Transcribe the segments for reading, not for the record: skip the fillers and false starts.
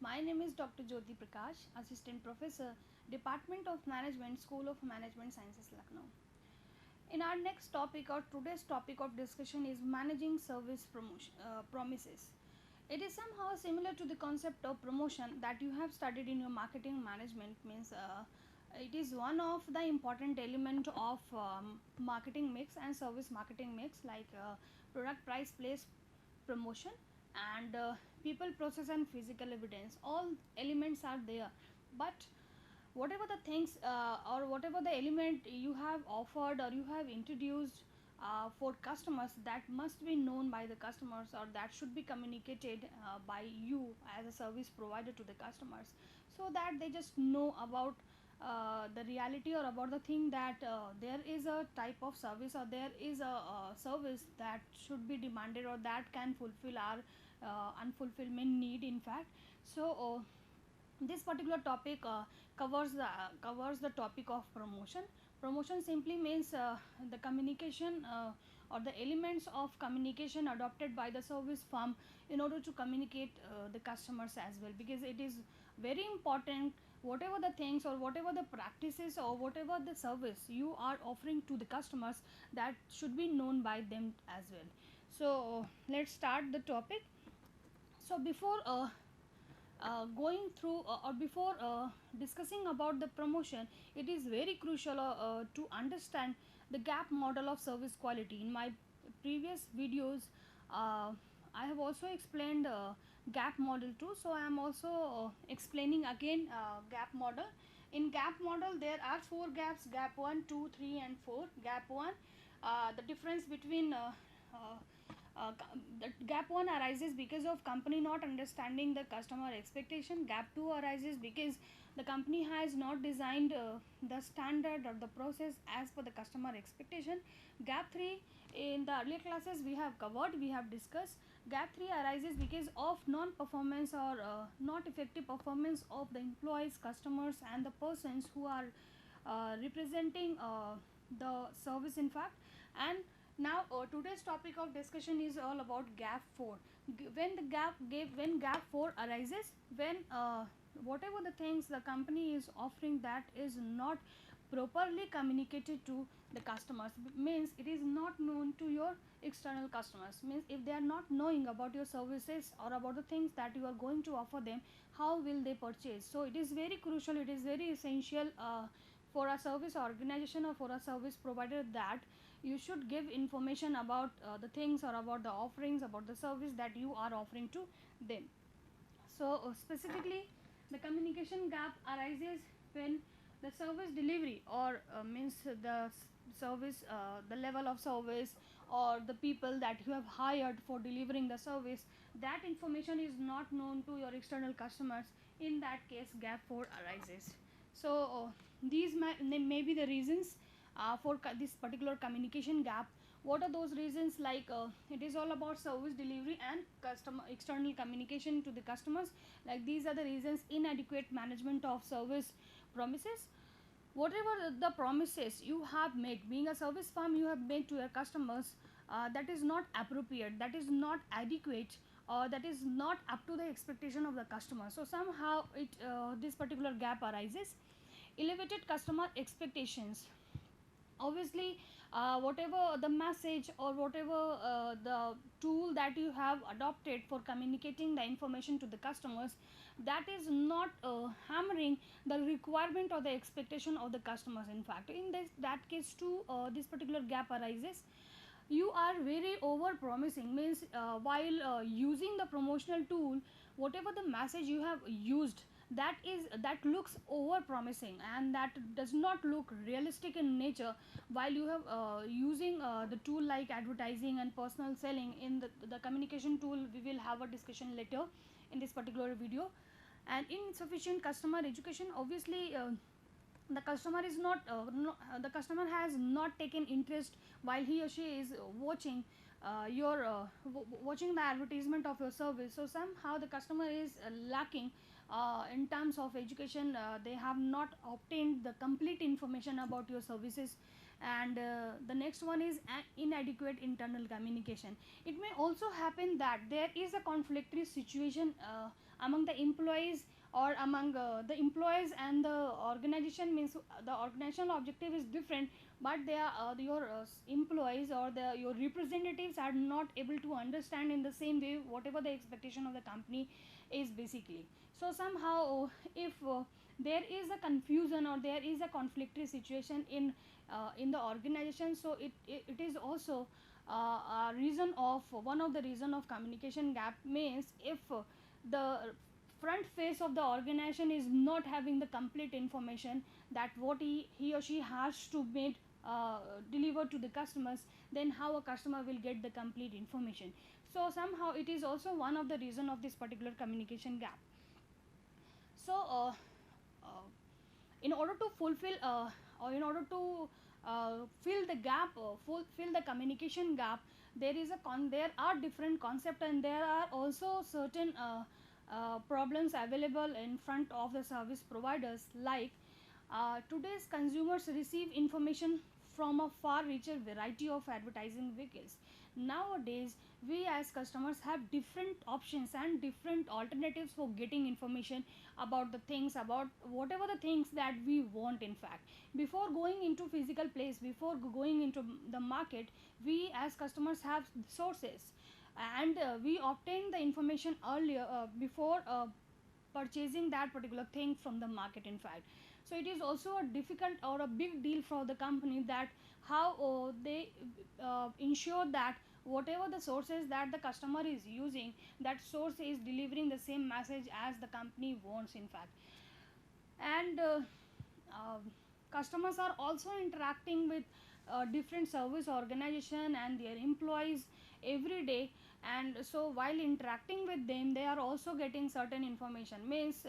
My name is Dr. Jyoti Prakash, Assistant Professor, Department of Management, School of Management Sciences, Lucknow. In our next topic, or today's topic of discussion is managing service promises. It is somehow similar to the concept of promotion that you have studied in your marketing management. Means it is one of the important element of marketing mix and service marketing mix, like product, price, place, promotion, and people, process, and physical evidence. All elements are there, but whatever the things or whatever the element you have offered or you have introduced for customers, that must be known by the customers, or that should be communicated by you as a service provider to the customers, so that they just know about the reality, or about the thing that there is a type of service, or there is a service that should be demanded, or that can fulfill our unfulfillment need, in fact. So this particular topic covers the topic of promotion. Promotion simply means the communication, or the elements of communication adopted by the service firm in order to communicate the customers as well, because it is very important. Whatever the things, or whatever the practices, or whatever the service you are offering to the customers, that should be known by them as well. So let's start the topic. So before going through or before discussing about the promotion, it is very crucial to understand the gap model of service quality. In my previous videos, I have also explained gap model too, so I am also explaining again gap model. In gap model, there are four gaps: gap 1, 2, 3, and 4. Gap 1, the difference between the gap 1 arises because of company not understanding the customer expectation. Gap 2 arises because the company has not designed the standard or the process as per the customer expectation. Gap 3, in the earlier classes we have covered, we have discussed. Gap 3 arises because of non performance, or not effective performance of the employees, customers, and the persons who are representing the service, in fact. And now today's topic of discussion is all about gap 4. When gap 4 arises, when whatever the things the company is offering, that is not properly communicated to the customers, means it is not known to your external customers. Means if they are not knowing about your services, or about the things that you are going to offer them, how will they purchase? So it is very crucial, it is very essential for a service organization, or for a service provider, that you should give information about the things, or about the offerings, about the service that you are offering to them. So specifically, the communication gap arises when the service delivery, or means the service, the level of service, or the people that you have hired for delivering the service, that information is not known to your external customers. In that case, gap 4 arises. So these may be the reasons for this particular communication gap. What are those reasons? Like it is all about service delivery and customer external communication to the customers. Like these are the reasons: inadequate management of service promises. Whatever the promises you have made, being a service firm, you have made to your customers, that is not appropriate, that is not adequate, or that is not up to the expectation of the customer. So somehow it this particular gap arises. Elevated customer expectations. Obviously, whatever the message, or whatever the tool that you have adopted for communicating the information to the customers, that is not hammering the requirement or the expectation of the customers. In fact, in that case too, this particular gap arises. You are very over promising, means while using the promotional tool, whatever the message you have used, that looks over promising, and that does not look realistic in nature. While you have using the tool like advertising and personal selling, in the communication tool, we will have a discussion later in this particular video. And insufficient customer education. Obviously, the customer is not the customer has not taken interest while he or she is watching your watching the advertisement of your service. So somehow the customer is lacking in terms of education. They have not obtained the complete information about your services. And the next one is inadequate internal communication. It may also happen that there is a conflictory situation among the employees, or among the employees and the organization, means the organizational objective is different, but they are your employees or your representatives are not able to understand in the same way whatever the expectation of the company is basically. So somehow if there is a confusion or there is a conflictory situation in the organization, so it is also a reason of one of the reason of communication gap. Means if the front face of the organization is not having the complete information that what he or she has to make deliver to the customers, then how a customer will get the complete information. So somehow it is also one of the reason of this particular communication gap. So uh, in order to fulfill or in order to fill the gap, fulfill the communication gap, there are different concepts, and there are also certain problems available in front of the service providers, like today's consumers receive information from a far richer variety of advertising vehicles. Nowadays, we as customers have different options and different alternatives for getting information about the things, about whatever the things that we want. In fact, before going into physical place, before going into the market, we as customers have sources, and we obtain the information earlier before purchasing that particular thing from the market. In fact, so it is also a difficult or a big deal for the company that how they ensure that whatever the sources that the customer is using, that source is delivering the same message as the company wants. In fact, and uh, customers are also interacting with different service organization and their employees every day, and so while interacting with them they are also getting certain information. Means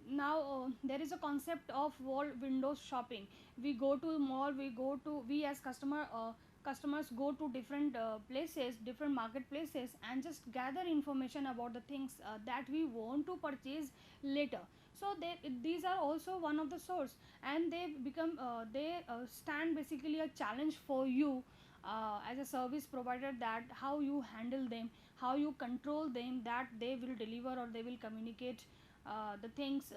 now there is a concept of wall windows shopping. We go to mall, we as customers go to different places, different marketplaces, and just gather information about the things that we want to purchase later. So these are also one of the source, and they become they stand basically a challenge for you as a service provider, that how you handle them, how you control them, that they will deliver or they will communicate the things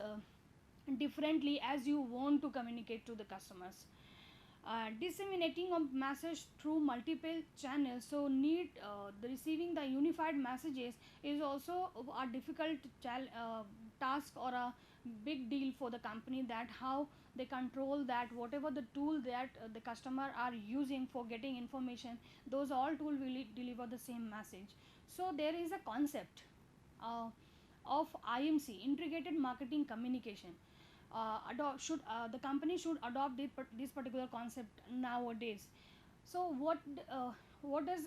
differently as you want to communicate to the customers. Disseminating a message through multiple channels, so need the receiving the unified messages is also a difficult task or a big deal for the company, that how they control that whatever the tool that the customer are using for getting information, those all tool will deliver the same message. So there is a concept uh, of IMC, integrated marketing communication. The company should adopt this particular concept nowadays. So what is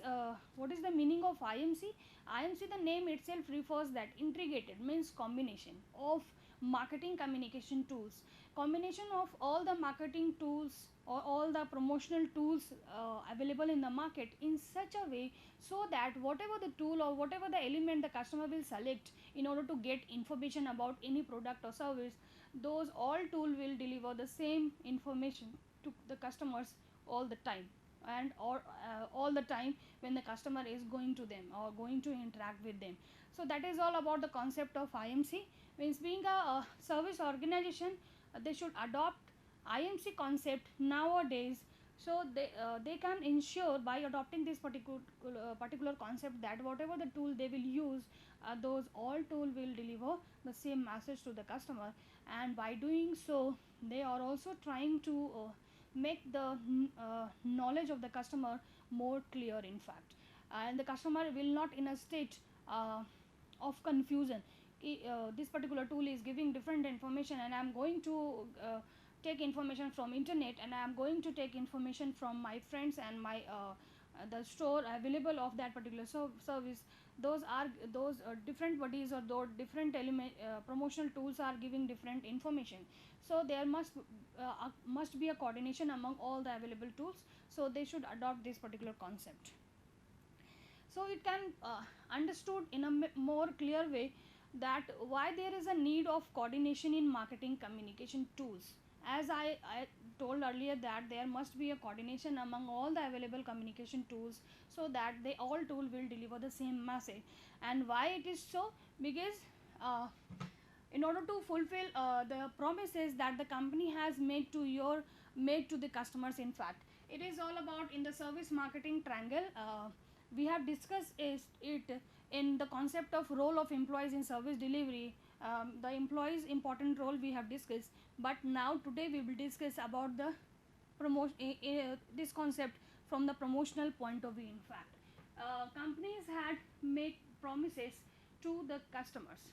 the meaning of IMC? IMC, the name itself refers that integrated means combination of marketing communication tools, combination of all the marketing tools or all the promotional tools available in the market in such a way, so that whatever the tool or whatever the element the customer will select in order to get information about any product or service, those all tool will deliver the same information to the customers all the time, and or all the time when the customer is going to them or going to interact with them. So that is all about the concept of IMC. Means being a service organization, they should adopt IMC concept nowadays, so they can ensure by adopting this particular concept that whatever the tool they will use, those all tool will deliver the same message to the customer, and by doing so they are also trying to make the knowledge of the customer more clear. In fact, and the customer will not in a state of confusion. This particular tool is giving different information, and I'm going to take information from internet, and I'm going to take information from my friends and my the store available of that particular service. Those different bodies or those different element promotional tools are giving different information. So there must be a coordination among all the available tools, so they should adopt this particular concept. So it can understood in a more clear way that why there is a need of coordination in marketing communication tools. As I told earlier that there must be a coordination among all the available communication tools, so that they all tool will deliver the same message. And why it is so? Because in order to fulfill the promises that the company has made to the customers. In fact, it is all about in the service marketing triangle. We have discussed it in the concept of role of employees in service delivery. The employees important role we have discussed, but now today we will discuss about the this concept from the promotional point of view. In fact, companies had made promises to the customers,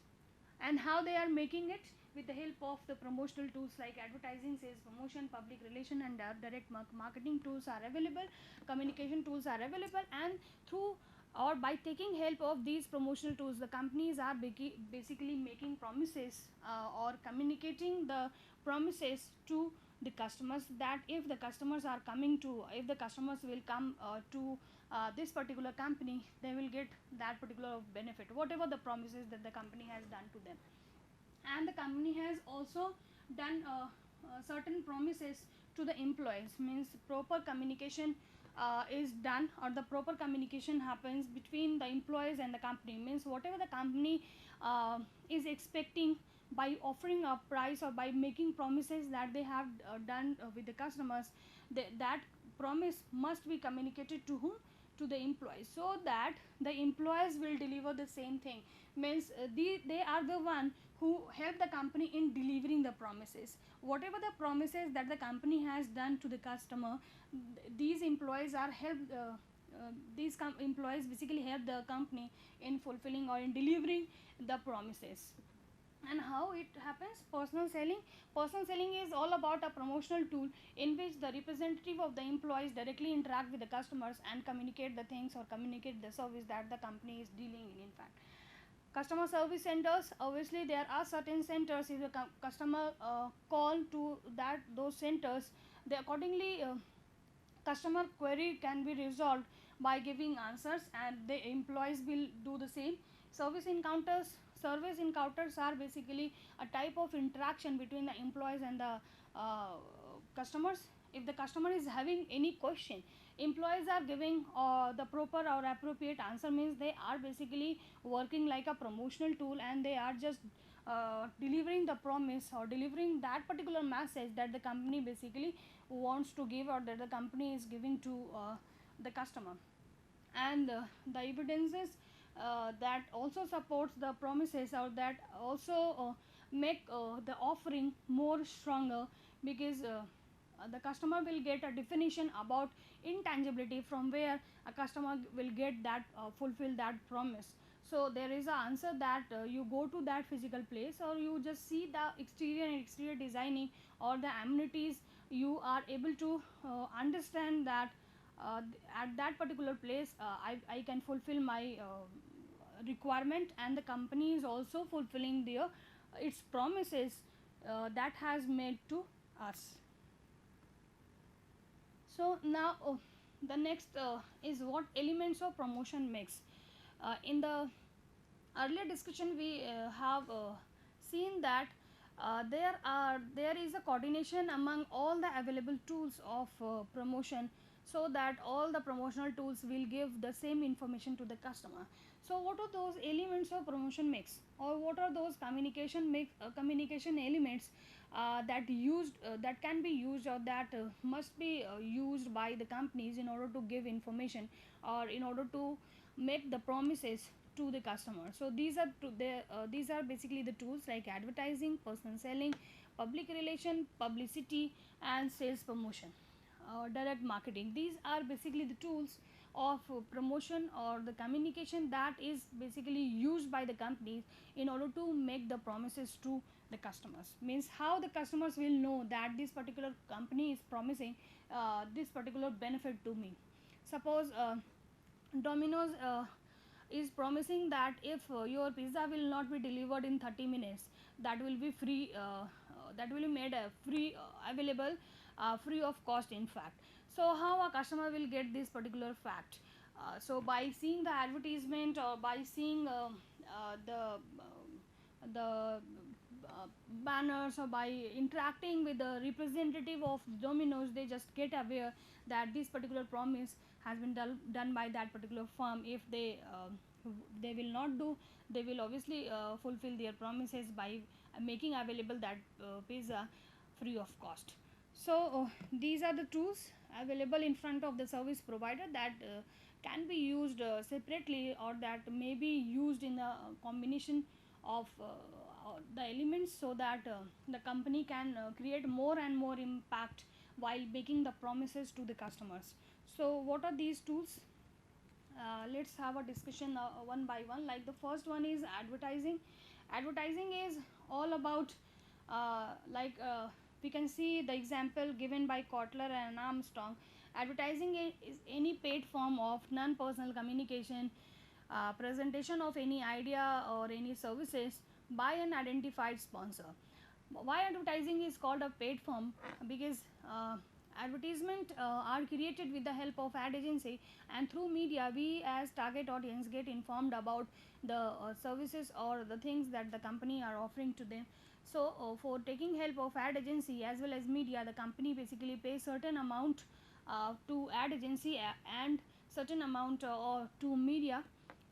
and how they are making it with the help of the promotional tools like advertising, sales promotion, public relation, and direct marketing tools are available, communication tools are available, and through or by taking help of these promotional tools, the companies are basically making promises or communicating the promises to the customers, that if the customers are coming to if the customers will come to this particular company, they will get that particular benefit, whatever the promises that the company has done to them. And the company has also done certain promises to the employees, means proper communication is done, or the proper communication happens between the employees and the company, means whatever the company is expecting by offering a price or by making promises that they have done with the customers, that promise must be communicated to whom, to the employees, so that the employees will deliver the same thing, means they are the one who help the company in delivering the promises, whatever the promises that the company has done to the customer. These employees are helped employees basically help the company in fulfilling or in delivering the promises. And how it happens? Personal selling is all about a promotional tool in which the representative of the employees directly interact with the customers and communicate the things or communicate the service that the company is dealing in fact, customer service centers, obviously there are certain centers. If the customer call to those centers, they accordingly customer query can be resolved by giving answers, and the employees will do the same. Service encounters are basically a type of interaction between the employees and the customers. If the customer is having any question, employees are giving the proper or appropriate answer, means they are basically working like a promotional tool, and they are just delivering the promise or delivering that particular message that the company basically wants to give, or that the company is giving to the customer. And the evidences that also supports the promises, or that also make the offering more stronger, because the customer will get a definition about intangibility from where a customer will get that fulfill that promise. So there is an answer that you go to that physical place, or you just see the exterior designing or the amenities, you are able to understand that at that particular place I can fulfill my requirement, and the company is also fulfilling its promises that has made to us. So now the next is what elements of promotion makes. In the earlier discussion we have seen that there is a coordination among all the available tools of promotion, so that all the promotional tools will give the same information to the customer. So what are those elements of promotion mix, or what are those communication elements that can be used, or that must be used by the companies in order to give information, or in order to make the promises to the customer. So these are basically the tools like advertising, personal selling, public relation, publicity, and sales promotion, direct marketing. These are basically the tools of promotion or the communication that is basically used by the companies in order to make the promises to the customers, means how the customers will know that this particular company is promising this particular benefit to me. Suppose Domino's is promising that if your pizza will not be delivered in 30 minutes, that will be free, that will be made free, available, free of cost in fact. So how a customer will get this particular fact? So by seeing the advertisement, or by seeing the banners, or by interacting with the representative of Domino's, they just get aware that this particular promise has been done by that particular firm if they they will not do. They will obviously fulfill their promises by making available that pizza free of cost. So these are the tools available in front of the service provider that can be used separately, or that may be used in a combination of the elements, so that the company can create more and more impact while making the promises to the customers. So what are these tools? Let's have a discussion one by one. Like the first one is advertising. Advertising is all about we can see the example given by Kotler and Armstrong. Advertising is any paid form of non-personal communication, presentation of any idea or any services by an identified sponsor. Why advertising is called a paid form? Because advertisement are created with the help of ad agency, and through media we as target audience get informed about the services or the things that the company are offering to them. So for taking help of ad agency as well as media, the company basically pays certain amount to ad agency and certain amount or to media.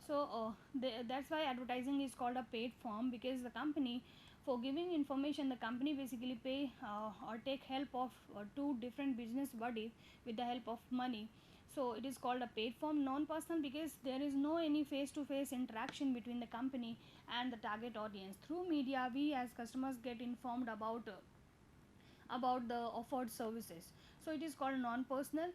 So that's why advertising is called a paid form, because the company, for giving information, the company basically pay or take help of two different business bodies with the help of money. So it is called a paid form. Non-personal, because there is no any face-to-face interaction between the company and the target audience. Through media we as customers get informed about the offered services. So it is called non-personal.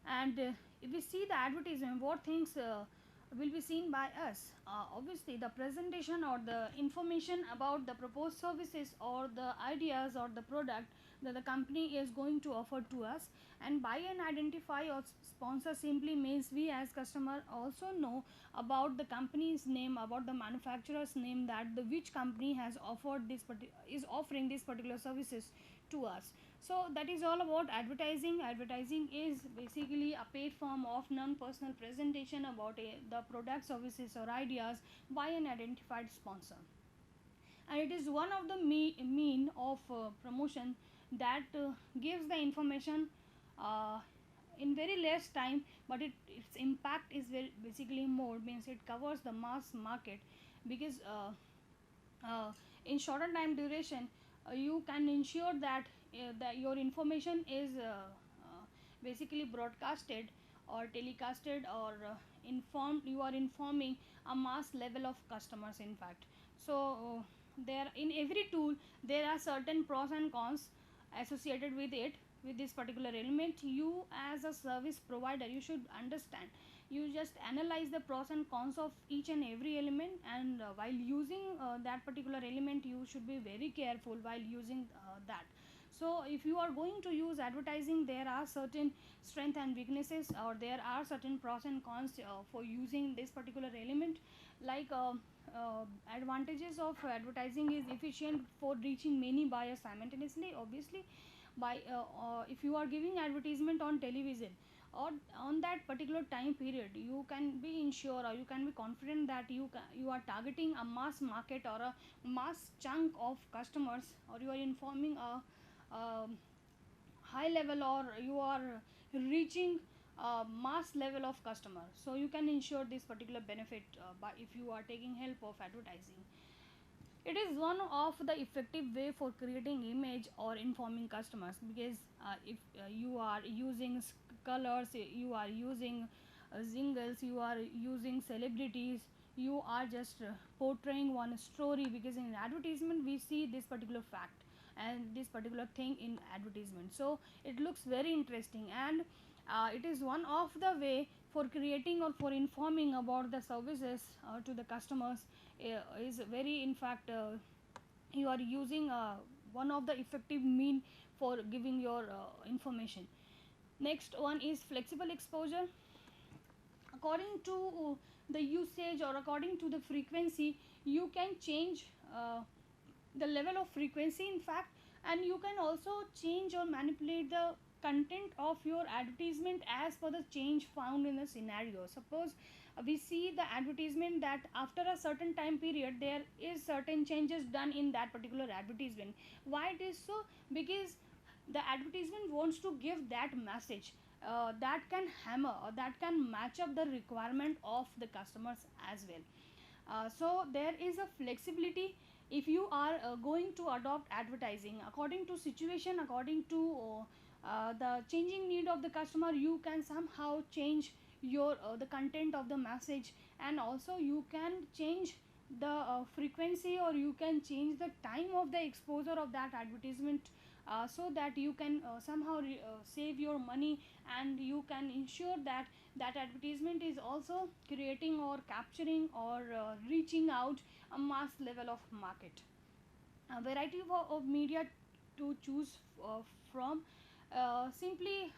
And if we see the advertisement, what things will be seen by us? Obviously the presentation or the information about the proposed services or the ideas or the product that the company is going to offer to us. And by an identify or sponsor simply means we as customer also know about the company's name, about the manufacturer's name, that the which company has offered this is offering these particular services to us. So that is all about advertising. Advertising is basically a paid form of non-personal presentation about the product, services or ideas by an identified sponsor, and it is one of the mean of promotion that gives the information uh, in very less time, but its impact is very basically more, means it covers the mass market. Because in shorter time duration you can ensure that your information is basically broadcasted or telecasted or informed, you are informing a mass level of customers in fact. So there, in every tool there are certain pros and cons associated with it, with this particular element. You as a service provider, you should understand, you just analyze the pros and cons of each and every element, and while using that particular element you should be very careful while using that. So if you are going to use advertising, there are certain strengths and weaknesses, or there are certain pros and cons for using this particular element. Like advantages of advertising is efficient for reaching many buyers simultaneously. Obviously by if you are giving advertisement on television or on that particular time period, you can be ensure or you can be confident that you are targeting a mass market or a mass chunk of customers, or you are informing a high level, or you are reaching a mass level of customer. So you can ensure this particular benefit by if you are taking help of advertising. It is one of the effective way for creating image or informing customers, because if you are using colors, you are using jingles, you are using celebrities, you are just portraying one story, because in advertisement we see this particular fact and this particular thing in advertisement, so it looks very interesting. And it is one of the way for creating or for informing about the services to the customers, is very in fact you are using one of the effective mean for giving your information. Next one is flexible exposure. According to the usage or according to the frequency, you can change the level of frequency in fact, and you can also change or manipulate the content of your advertisement as per the change found in the scenario. Suppose we see the advertisement that after a certain time period there is certain changes done in that particular advertisement. Why it is so? Because the advertisement wants to give that message, that can hammer or that can match up the requirement of the customers as well. So there is a flexibility if you are going to adopt advertising according to situation, according to the changing need of the customer. You can somehow change your the content of the message, and also you can change the frequency, or you can change the time of the exposure of that advertisement, so that you can somehow save your money, and you can ensure that that advertisement is also creating or capturing or reaching out a mass level of market. A variety of media to choose from. Simply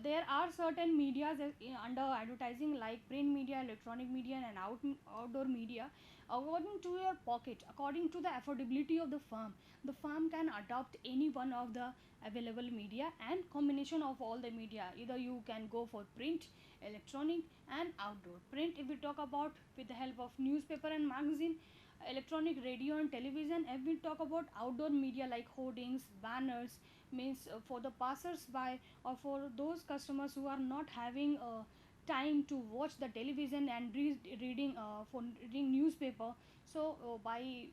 there are certain medias under advertising, like print media, electronic media, and outdoor media. According to your pocket, according to the affordability of the firm can adopt any one of the available media and combination of all the media. Either you can go for print, electronic, and outdoor. Print, if we talk about, with the help of newspaper and magazine, electronic, radio and television. If we talk about outdoor media like hoardings, banners, means for the passers by, or for those customers who are not having time to watch the television and reading newspaper. So by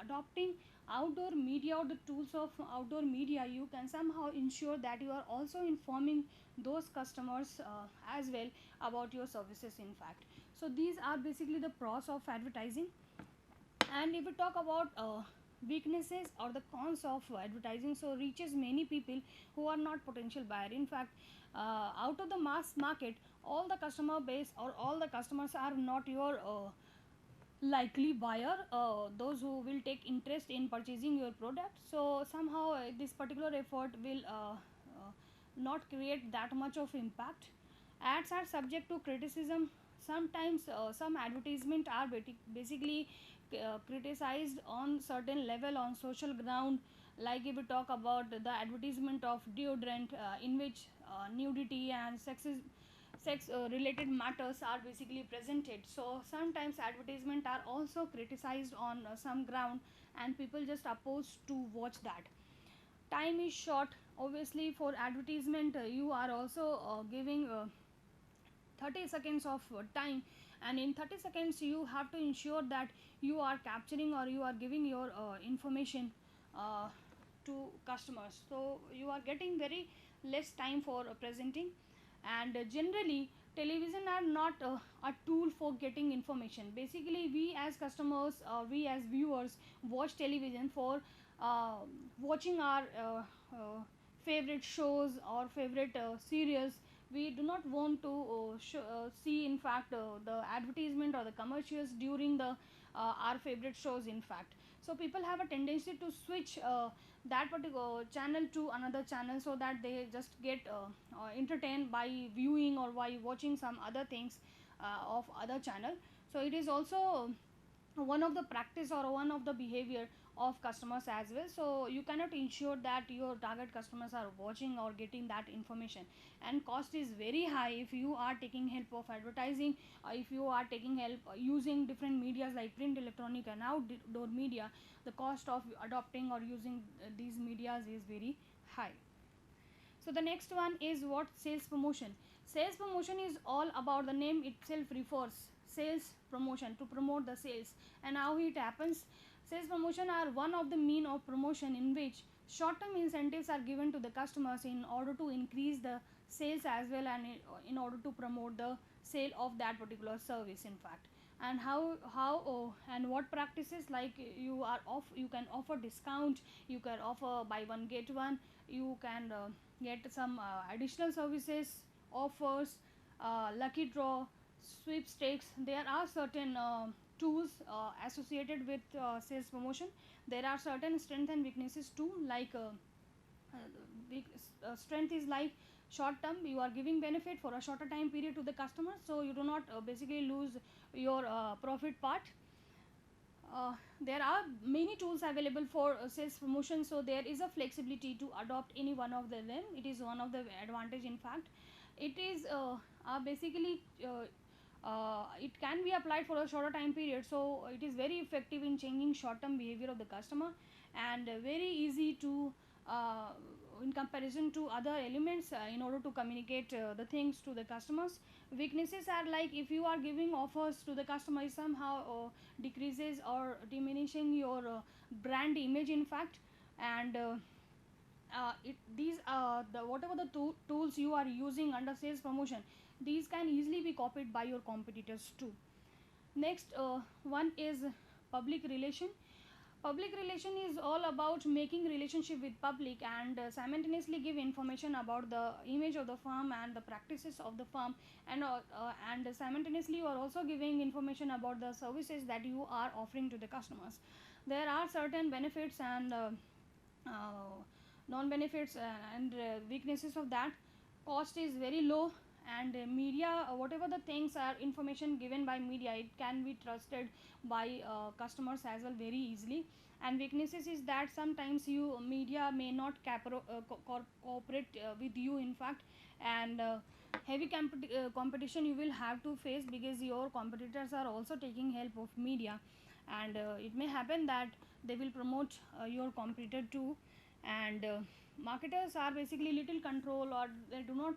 adopting outdoor media or the tools of outdoor media, you can somehow ensure that you are also informing those customers as well about your services in fact. So these are basically the pros of advertising. And if we talk about weaknesses or the cons of advertising, so reaches many people who are not potential buyer. In fact, out of the mass market, all the customer base or all the customers are not your likely buyer, those who will take interest in purchasing your product. So somehow this particular effort will not create that much of impact. Ads are subject to criticism. Sometimes some advertisement are basically criticized on certain level on social ground. Like if we talk about the advertisement of deodorant, in which nudity and sex related matters are basically presented. So sometimes advertisement are also criticized on some ground, and people just oppose to watch that. Time is short. Obviously for advertisement, you are also giving 30 seconds of time, and in 30 seconds you have to ensure that you are capturing or you are giving your information uh, to customers. So you are getting very less time for presenting. And generally television are not a tool for getting information. Basically we as customers, we as viewers watch television for uh, watching our favorite shows or favorite serials. We do not want to see in fact the advertisement or the commercials during the our favorite shows in fact. So people have a tendency to switch that particular channel to another channel, so that they just get entertained by viewing or by watching some other things of other channel. So it is also one of the practice or one of the behavior of customers as well. So you cannot ensure that your target customers are watching or getting that information. And cost is very high if you are taking help of advertising, if you are taking help using different medias like print, electronic and outdoor media. The cost of adopting or using these medias is very high. So the next one is what sales promotion. Sales promotion is all about, the name itself refers sales promotion, to promote the sales. And how it happens? Sales promotion are one of the mean of promotion in which short term incentives are given to the customers in order to increase the sales as well, and in order to promote the sale of that particular service in fact. And how and what practices, like you can offer discount, you can offer buy one get one, you can get some additional services, offers, lucky draw, sweepstakes. There are certain tools associated with sales promotion. There are certain strengths and weaknesses too, like weak, strength is like short term, you are giving benefit for a shorter time period to the customer, so you do not basically lose your profit part. There are many tools available for sales promotion, so there is a flexibility to adopt any one of them. It is one of the advantage in fact. It is basically it can be applied for a shorter time period, so it is very effective in changing short term behavior of the customer, and very easy to uh, in comparison to other elements in order to communicate the things to the customers. Weaknesses are like if you are giving offers to the customer somehow decreases or diminishing your brand image in fact. And these the whatever the tools you are using under sales promotion, these can easily be copied by your competitors too. Next one is public relation. Public relation is all about making relationship with public and simultaneously give information about the image of the firm and the practices of the firm. And simultaneously you are also giving information about the services that you are offering to the customers. There are certain benefits and uh, non benefits and weaknesses of that. Cost is very low, and media, whatever the things are information given by media, it can be trusted by customers as well very easily. And weaknesses is that sometimes you media may not cooperate with you in fact. And heavy competition you will have to face because your competitors are also taking help of media. And it may happen that they will promote your competitor too. And marketers are basically little control, or they do not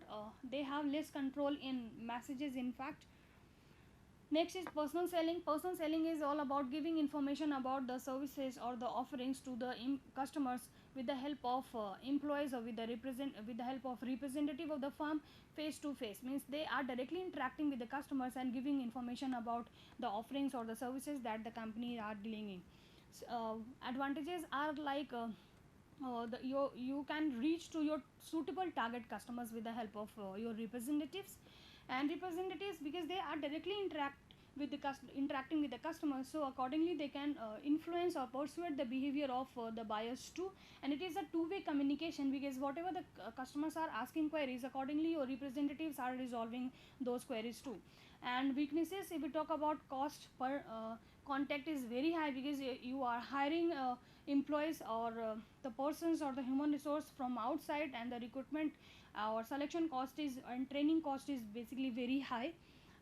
they have less control in messages in fact. Next is personal selling. Personal selling is all about giving information about the services or the offerings to the customers with the help of employees, or with the help of representative of the firm face to face. Means they are directly interacting with the customers and giving information about the offerings or the services that the company are dealing in. Advantages are like you can reach to your suitable target customers with the help of your representatives. And representatives, because they are directly interacting with the customers, so accordingly they can influence or persuade the behavior of the buyers too. And it is a two-way communication, because whatever the customers are asking queries, accordingly your representatives are resolving those queries too. And weaknesses, if we talk about cost per contact, is very high, because you are hiring employees or the persons or the human resource from outside, and the recruitment or selection cost is and training cost is basically very high.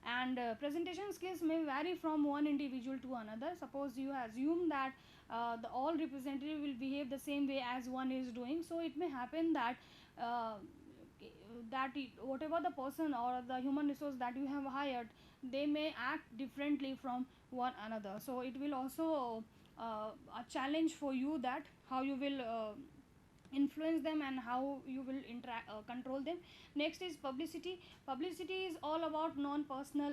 And presentation skills may vary from one individual to another. Suppose you assume that the all representative will behave the same way as one is doing, so it may happen that uh, whatever the person or the human resource that you have hired, they may act differently from one another. So it will also a challenge for you, that how you will influence them and how you will control them. Next is publicity. Publicity is all about non-personal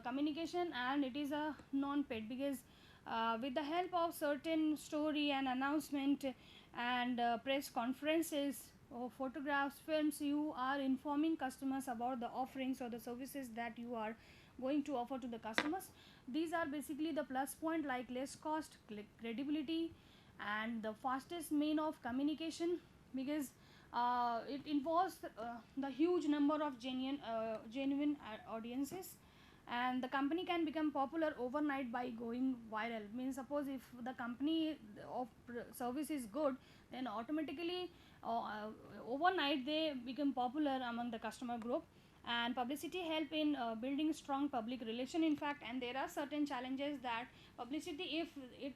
communication, and it is a non-paid, because with the help of certain story and announcement and press conferences or photographs, films, you are informing customers about the offerings or the services that you are going to offer to the customers. These are basically the plus point, like less cost, credibility, and the fastest mean of communication, because it involves the huge number of genuine audiences. And the company can become popular overnight by going viral. Means suppose if the company of service is good, then automatically overnight they become popular among the customer group. And publicity help in building strong public relation in fact. And there are certain challenges that publicity, if it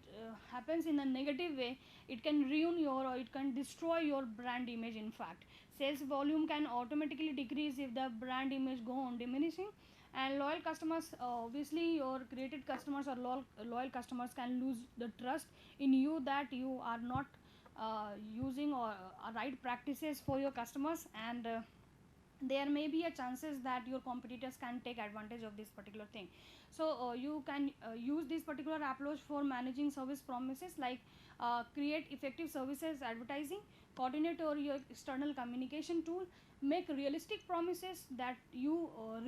happens in a negative way, it can ruin your, or it can destroy your brand image in fact. Sales volume can automatically decrease if the brand image go on diminishing. And loyal customers, obviously your created customers or loyal customers can lose the trust in you, that you are not using or right practices for your customers. And there may be a chances that your competitors can take advantage of this particular thing. So you can use this particular approach for managing service promises, like create effective services advertising, coordinate your external communication tool, make realistic promises that you will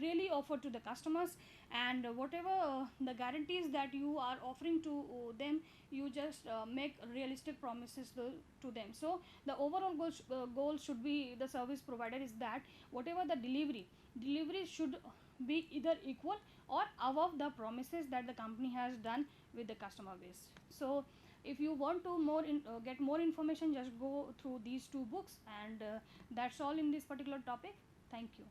really offer to the customers. And whatever the guarantees that you are offering to them, you just make realistic promises to them. So the overall goal should be, the service provider, is that whatever the delivery should be either equal or above the promises that the company has done with the customer base. So if you want to get more information, just go through these two books. And that's all in this particular topic. Thank you.